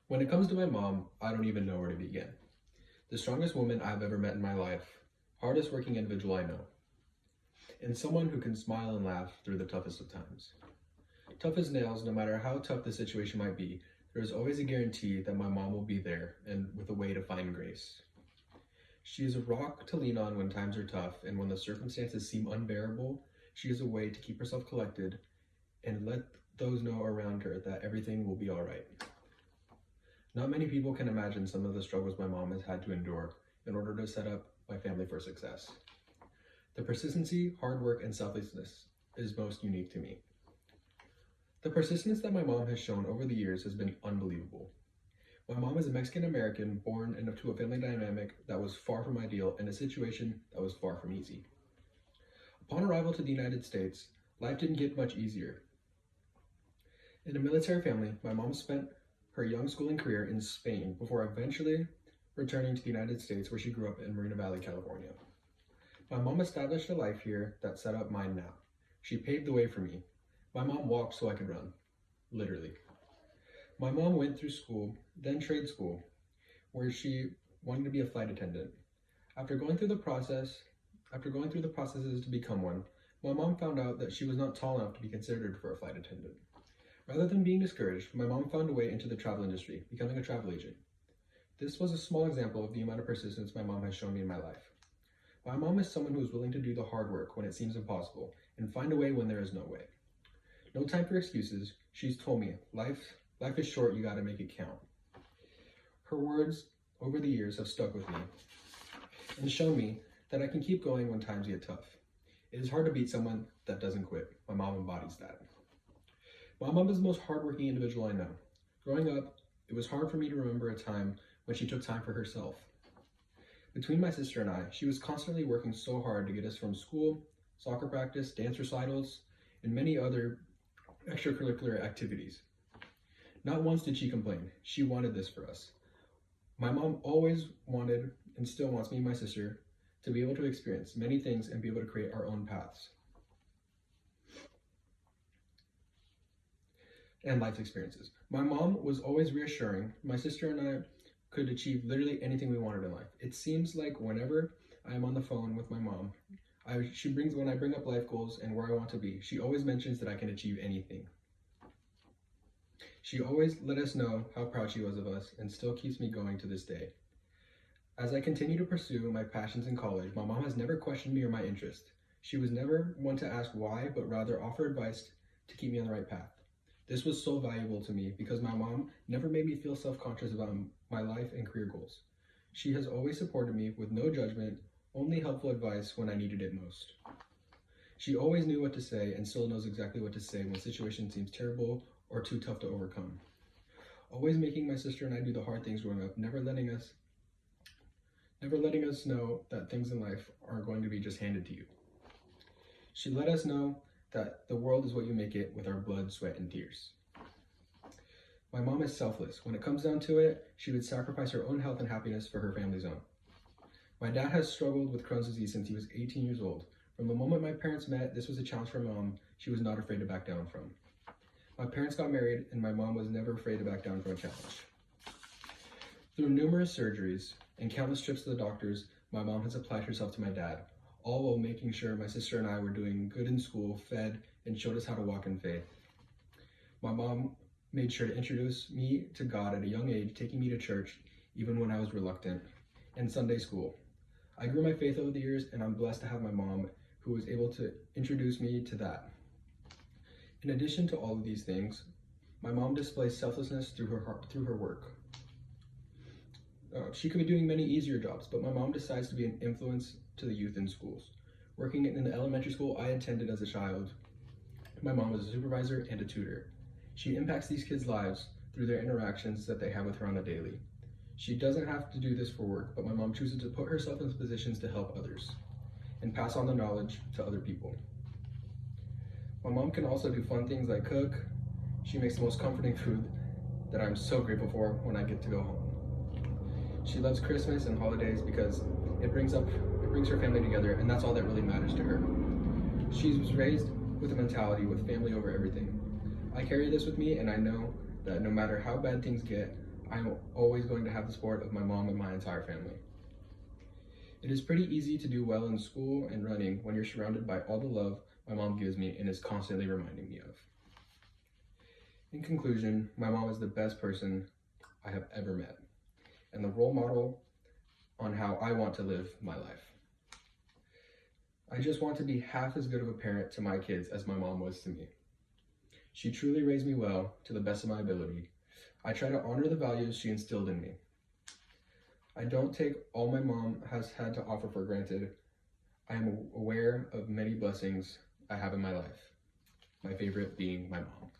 When it comes to my mom, I don't even know where to begin. The strongest woman I've ever met in my life, hardest working individual I know, and someone who can smile and laugh through the toughest of times. Tough as nails, no matter how tough the situation might be, there is always a guarantee that my mom will be there and with a way to find grace. She is a rock to lean on when times are tough, and when the circumstances seem unbearable, she is a way to keep herself collected and let those know around her that everything will be all right. Not many people can imagine some of the struggles my mom has had to endure in order to set up my family for success. The persistency, hard work, and selflessness is most unique to me. The persistence that my mom has shown over the years has been unbelievable. My mom is a Mexican American born into a family dynamic that was far from ideal and a situation that was far from easy. Upon arrival to the United States, life didn't get much easier. In a military family, my mom spent her young schooling career in Spain before eventually returning to the United States, where she grew up in Moreno Valley, California. My mom established a life here that set up mine now. She paved the way for me. My mom walked so I could run, literally. My mom went through school, then trade school, where she wanted to be a flight attendant. After going through the processes to become one, my mom found out that she was not tall enough to be considered for a flight attendant. Rather than being discouraged, my mom found a way into the travel industry, becoming a travel agent. This was a small example of the amount of persistence my mom has shown me in my life. My mom is someone who is willing to do the hard work when it seems impossible and find a way when there is no way. No time for excuses. She's told me, life is short, you gotta make it count. Her words over the years have stuck with me and shown me that I can keep going when times get tough. It is hard to beat someone that doesn't quit. My mom embodies that. My mom is the most hardworking individual I know. Growing up, it was hard for me to remember a time when she took time for herself. Between my sister and I, she was constantly working so hard to get us from school, soccer practice, dance recitals, and many other extracurricular activities. Not once did she complain. She wanted this for us. My mom always wanted and still wants me and my sister to be able to experience many things and be able to create our own paths and life experiences. My mom was always reassuring. My sister and I could achieve literally anything we wanted in life. It seems like whenever I am on the phone with my mom, when I bring up life goals and where I want to be, she always mentions that I can achieve anything. She always let us know how proud she was of us and still keeps me going to this day. As I continue to pursue my passions in college, my mom has never questioned me or my interest. She was never one to ask why, but rather offer advice to keep me on the right path. This was so valuable to me because my mom never made me feel self-conscious about my life and career goals. She has always supported me with no judgment, only helpful advice when I needed it most. She always knew what to say and still knows exactly what to say when situation seems terrible or too tough to overcome. Always making my sister and I do the hard things growing up, never letting us know that things in life aren't going to be just handed to you. She let us know that the world is what you make it with our blood, sweat, and tears. My mom is selfless. When it comes down to it, she would sacrifice her own health and happiness for her family's own. My dad has struggled with Crohn's disease since he was 18 years old. From the moment my parents met, this was a challenge for mom she was not afraid to back down from. My parents got married, and my mom was never afraid to back down from a challenge. Through numerous surgeries and countless trips to the doctors, my mom has applied herself to my dad, all while making sure my sister and I were doing good in school, fed, and showed us how to walk in faith. My mom made sure to introduce me to God at a young age, taking me to church even when I was reluctant, and Sunday school. I grew my faith over the years, and I'm blessed to have my mom who was able to introduce me to that. In addition to all of these things, my mom displays selflessness through her work. She could be doing many easier jobs, but my mom decides to be an influence to the youth in schools. Working in the elementary school I attended as a child, my mom was a supervisor and a tutor. She impacts these kids' lives through their interactions that they have with her on a daily. She doesn't have to do this for work, but my mom chooses to put herself in positions to help others and pass on the knowledge to other people. My mom can also do fun things like cook. She makes the most comforting food that I'm so grateful for when I get to go home. She loves Christmas and holidays because it brings her family together, and that's all that really matters to her. She was raised with a mentality with family over everything. I carry this with me, and I know that no matter how bad things get, I'm always going to have the support of my mom and my entire family. It is pretty easy to do well in school and running when you're surrounded by all the love my mom gives me and is constantly reminding me of. In conclusion, my mom is the best person I have ever met and the role model on how I want to live my life. I just want to be half as good of a parent to my kids as my mom was to me. She truly raised me well to the best of my ability. I try to honor the values she instilled in me. I don't take all my mom has had to offer for granted. I am aware of many blessings I have in my life, my favorite being my mom.